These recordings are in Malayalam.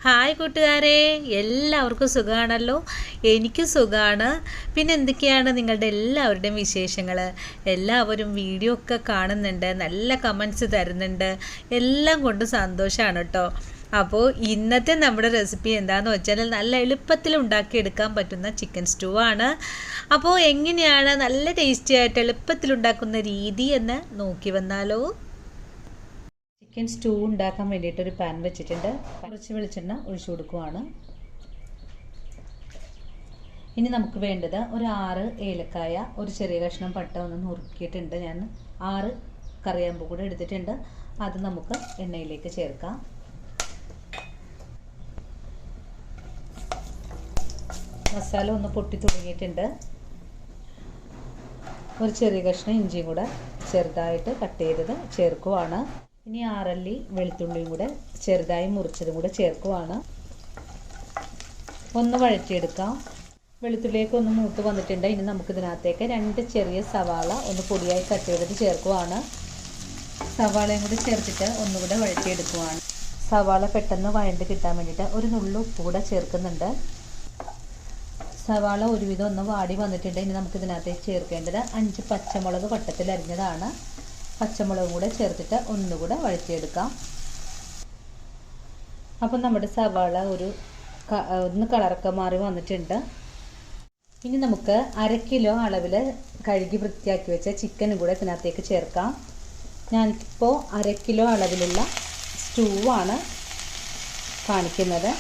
ഹായ് കൂട്ടുകാരെ, എല്ലാവർക്കും സുഖമാണല്ലോ. എനിക്ക് സുഖമാണ്. പിന്നെ എന്തൊക്കെയാണ് നിങ്ങളുടെ എല്ലാവരുടെയും വിശേഷങ്ങൾ? എല്ലാവരും വീഡിയോ ഒക്കെ കാണുന്നുണ്ട്, നല്ല കമൻസ് തരുന്നുണ്ട്, എല്ലാം കൊണ്ട് സന്തോഷമാണ് കേട്ടോ. അപ്പോൾ ഇന്നത്തെ നമ്മുടെ റെസിപ്പി എന്താണെന്ന് വെച്ചാൽ നല്ല എളുപ്പത്തിൽ ഉണ്ടാക്കിയെടുക്കാൻ പറ്റുന്ന ചിക്കൻ സ്റ്റൂ ആണ്. അപ്പോൾ എങ്ങനെയാണ് നല്ല ടേസ്റ്റി ആയിട്ട് എളുപ്പത്തിൽ ഉണ്ടാക്കുന്ന രീതി എന്ന് നോക്കി വന്നാലോ. ചിക്കൻ സ്റ്റൂ ഉണ്ടാക്കാൻ വേണ്ടിയിട്ട് ഒരു പാൻ വെച്ചിട്ടുണ്ട്. കുറച്ച് വെളിച്ചെണ്ണ ഒഴിച്ചു കൊടുക്കുവാണ്. ഇനി നമുക്ക് വേണ്ടത് ഒരു 6 ഏലക്കായ, ഒരു ചെറിയ കഷ്ണം പട്ട ഒന്ന് നുറുക്കിയിട്ടുണ്ട്. ഞാൻ 6 കറിയാമ്പൂ കൂടെ എടുത്തിട്ടുണ്ട്. അത് നമുക്ക് എണ്ണയിലേക്ക് ചേർക്കാം. മസാല ഒന്ന് പൊട്ടി തുടങ്ങിയിട്ടുണ്ട്. ഒരു ചെറിയ കഷ്ണം ഇഞ്ചിയും കൂടെ ചെറുതായിട്ട് കട്ട് ചെയ്തത് ചേർക്കുവാണ്. ഇനി 6 അല്ലി വെളുത്തുള്ളിയും കൂടെ ചെറുതായി മുറിച്ചതും കൂടെ ചേർക്കുവാണ്. ഒന്ന് വഴറ്റിയെടുക്കാം. വെളുത്തുള്ളിയൊക്കെ ഒന്ന് മൂത്ത് വന്നിട്ടുണ്ട്. ഇനി നമുക്കിതിനകത്തേക്ക് 2 ചെറിയ സവാള ഒന്ന് പൊടിയായി കട്ട് ചെയ്തിട്ട് ചേർക്കുവാണ്. സവാളയും കൂടി ചേർത്തിട്ട് ഒന്നുകൂടെ വഴറ്റിയെടുക്കുവാണ്. സവാള പെട്ടെന്ന് വഴണ്ട് കിട്ടാൻ വേണ്ടിയിട്ട് ഒരു നുള്ളു ഉപ്പ് കൂടെ ചേർക്കുന്നുണ്ട്. സവാള ഒരുവിധം ഒന്ന് വാടി വന്നിട്ടുണ്ട്. ഇനി നമുക്കിതിനകത്തേക്ക് ചേർക്കേണ്ടത് 5 പച്ചമുളക് വട്ടത്തിൽ അരിഞ്ഞതാണ്. പച്ചമുളകും കൂടെ ചേർത്തിട്ട് ഒന്നുകൂടെ വഴറ്റിയെടുക്കാം. അപ്പം നമ്മുടെ സവാള ഒന്ന് കളറൊക്കെ മാറി വന്നിട്ടുണ്ട്. ഇനി നമുക്ക് 1/2 കിലോ അളവിൽ കഴുകി വൃത്തിയാക്കി വെച്ച ചിക്കനും കൂടെ ഇതിനകത്തേക്ക് ചേർക്കാം. ഞാനിപ്പോൾ 1/2 കിലോ അളവിലുള്ള സ്റ്റൂ ആണ് കാണിക്കുന്നത്.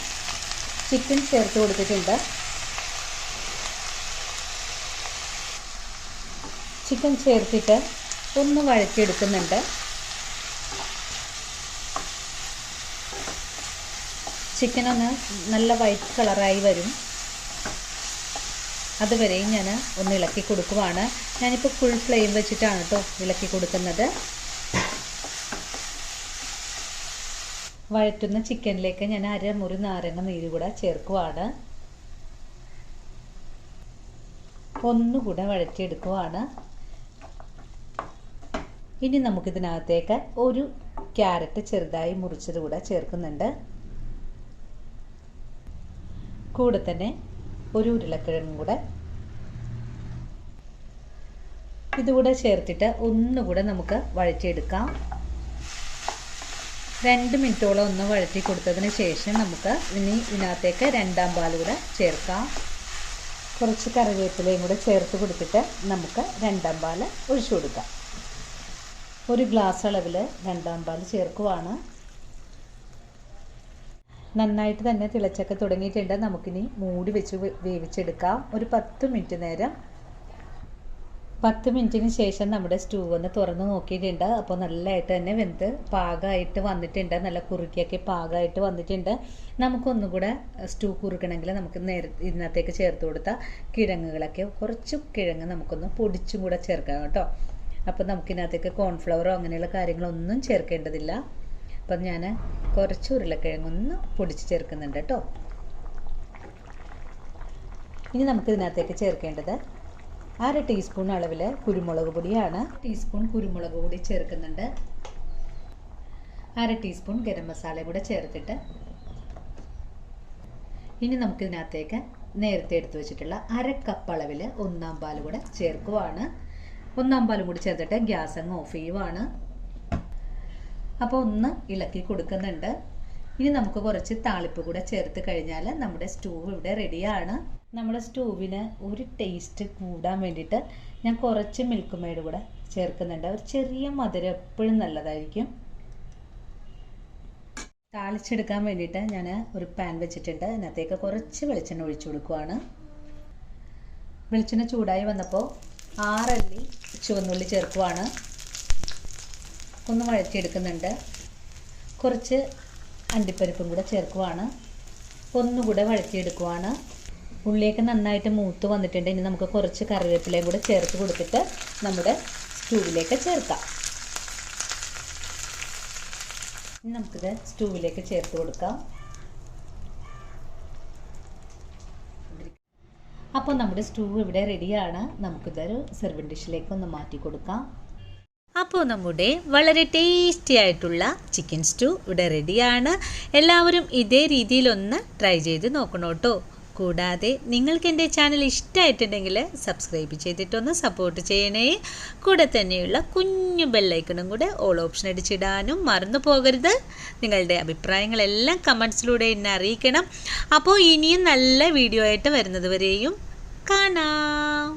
ചിക്കൻ ചേർത്ത് കൊടുത്തിട്ടുണ്ട്. ചിക്കൻ ചേർത്തിട്ട് ഒന്ന് വഴറ്റിയെടുക്കുന്നുണ്ട്. ചിക്കൻ ഒന്ന് നല്ല വൈറ്റ് കളറായി വരും. അതുവരെയും ഞാൻ ഒന്ന് ഇളക്കി കൊടുക്കുവാണ്. ഞാനിപ്പോൾ ഫുൾ ഫ്ലെയിം വെച്ചിട്ടാണ് കേട്ടോ ഇളക്കി കൊടുക്കുന്നത്. വഴറ്റുന്ന ചിക്കനിലേക്ക് ഞാൻ 1/2 മുറി നാരങ്ങ നീര് കൂടെ ചേർക്കുവാണ്. ഒന്നുകൂടെ വഴറ്റിയെടുക്കുവാണ്. ഇനി നമുക്കിതിനകത്തേക്ക് ഒരു ക്യാരറ്റ് ചെറുതായി മുറിച്ചത് കൂടെ ചേർക്കുന്നുണ്ട്. കൂടെ തന്നെ ഒരു ഉരുളക്കിഴങ്ങും കൂടെ ഇതുകൂടെ ചേർത്തിട്ട് ഒന്നുകൂടെ നമുക്ക് വഴറ്റിയെടുക്കാം. 2 മിനിറ്റോളം ഒന്ന് വഴറ്റി കൊടുത്തതിന് ശേഷം നമുക്ക് ഇനി ഇതിനകത്തേക്ക് 2ാം പാൽ കൂടെ ചേർക്കാം. കുറച്ച് കറിവേപ്പിലയും കൂടെ ചേർത്ത് കൊടുത്തിട്ട് നമുക്ക് 2ാം പാൽ ഒഴിച്ചു കൊടുക്കാം. ഒരു ഗ്ലാസ് അളവിൽ 2ാം പാൽ ചേർക്കുവാണ്. നന്നായിട്ട് തന്നെ തിളച്ചൊക്കെ തുടങ്ങിയിട്ടുണ്ട്. നമുക്കിനി മൂടി വെച്ച് വേവിച്ചെടുക്കാം. ഒരു 10 മിനിറ്റ് നേരം. 10 മിനിറ്റിന് ശേഷം നമ്മുടെ സ്റ്റൂ ഒന്ന് തുറന്ന് നോക്കിയിട്ടുണ്ട്. അപ്പോൾ നല്ലതായിട്ട് തന്നെ വെന്ത് പാകമായിട്ട് വന്നിട്ടുണ്ട്. നല്ല കുറുക്കിയൊക്കെ പാകമായിട്ട് വന്നിട്ടുണ്ട്. നമുക്കൊന്നുകൂടെ സ്റ്റൂ കുറുക്കണമെങ്കിൽ നമുക്ക് ഇതിനകത്തേക്ക് ചേർത്ത് കൊടുത്ത കിഴങ്ങുകളൊക്കെ കുറച്ച് കിഴങ്ങ് നമുക്കൊന്ന് പൊടിച്ചും കൂടെ ചേർക്കാം കേട്ടോ. അപ്പോൾ നമുക്കിതിനകത്തേക്ക് കോൺഫ്ലവറോ അങ്ങനെയുള്ള കാര്യങ്ങളൊന്നും ചേർക്കേണ്ടതില്ല. അപ്പം ഞാൻ കുറച്ച് ഉരുളക്കിഴങ്ങൊന്ന് പൊടിച്ച് ചേർക്കുന്നുണ്ട് കേട്ടോ. ഇനി നമുക്കിതിനകത്തേക്ക് ചേർക്കേണ്ടത് 1/2 ടീസ്പൂൺ അളവിൽ കുരുമുളക് പൊടിയാണ്. ടീസ്പൂൺ കുരുമുളക് പൊടി ചേർക്കുന്നുണ്ട്. 1/2 ടീസ്പൂൺ ഗരം മസാല കൂടെ ചേർത്തിട്ട് ഇനി നമുക്കിതിനകത്തേക്ക് നേരത്തെ എടുത്തു വെച്ചിട്ടുള്ള 1/2 കപ്പ് അളവിൽ 1ാം പാൽ കൂടെ ചേർക്കുവാണ്. 1ാം പാലും കൂടി ചേർത്തിട്ട് ഗ്യാസ് അങ്ങ് ഓഫ് ചെയ്യുവാണ്. അപ്പോൾ ഒന്ന് ഇളക്കി കൊടുക്കുന്നുണ്ട്. ഇനി നമുക്ക് കുറച്ച് താളിപ്പ് കൂടെ ചേർത്ത് കഴിഞ്ഞാൽ നമ്മുടെ സ്റ്റൂ ഇവിടെ റെഡിയാണ്. നമ്മുടെ സ്റ്റൂവിന് ഒരു ടേസ്റ്റ് കൂടാൻ വേണ്ടിയിട്ട് ഞാൻ കുറച്ച് മിൽക്ക് മെയ്ഡ് കൂടെ ചേർക്കുന്നുണ്ട്. ഒരു ചെറിയ മധുരം എപ്പോഴും നല്ലതായിരിക്കും. താളിച്ചെടുക്കാൻ വേണ്ടിയിട്ട് ഞാൻ ഒരു പാൻ വെച്ചിട്ടുണ്ട്. അതിനകത്തേക്ക് കുറച്ച് വെളിച്ചെണ്ണ ഒഴിച്ചു കൊടുക്കുവാണ്. വെളിച്ചെണ്ണ ചൂടായി വന്നപ്പോൾ 6 അല്ലി ചുവന്നുള്ളി ചേർക്കുവാണ്. ഒന്ന് വഴറ്റിയെടുക്കുന്നുണ്ട്. കുറച്ച് അണ്ടിപ്പരിപ്പും കൂടെ ചേർക്കുവാണ്. ഒന്നുകൂടെ വഴറ്റിയെടുക്കുവാണ്. ഉള്ളിയൊക്കെ നന്നായിട്ട് മൂത്ത് വന്നിട്ടുണ്ട്. ഇനി നമുക്ക് കുറച്ച് കറിവേപ്പിലയും കൂടെ ചേർത്ത് കൊടുത്തിട്ട് നമ്മുടെ സ്റ്റൂവിലേക്ക് ചേർക്കാം. ഇനി നമുക്കിത് സ്റ്റൂവിലേക്ക് ചേർത്ത് കൊടുക്കാം. അപ്പോൾ നമ്മുടെ സ്റ്റൂ ഇവിടെ റെഡിയാണ്. നമുക്കിതൊരു സെർവിങ് ഡിഷിലേക്ക് ഒന്ന് മാറ്റി കൊടുക്കാം. അപ്പോൾ നമ്മുടെ വളരെ ടേസ്റ്റി ആയിട്ടുള്ള ചിക്കൻ സ്റ്റൂ ഇവിടെ റെഡിയാണ്. എല്ലാവരും ഇതേ രീതിയിലൊന്ന് ട്രൈ ചെയ്ത് നോക്കണം കേട്ടോ. കൂടാതെ നിങ്ങൾക്ക് എൻ്റെ ചാനൽ ഇഷ്ടമായിട്ടുണ്ടെങ്കിൽ സബ്സ്ക്രൈബ് ചെയ്തിട്ടൊന്ന് സപ്പോർട്ട് ചെയ്യണേ. കൂടെ തന്നെയുള്ള കുഞ്ഞു ബെല്ലൈക്കണും കൂടെ ഓൾ ഓപ്ഷൻ അടിച്ചിടാനും മറന്നു പോകരുത്. നിങ്ങളുടെ അഭിപ്രായങ്ങളെല്ലാം കമൻസിലൂടെ എന്നെ അറിയിക്കണം. അപ്പോൾ ഇനിയും നല്ല വീഡിയോ ആയിട്ട് വരുന്നത് വരെയും കാണാം.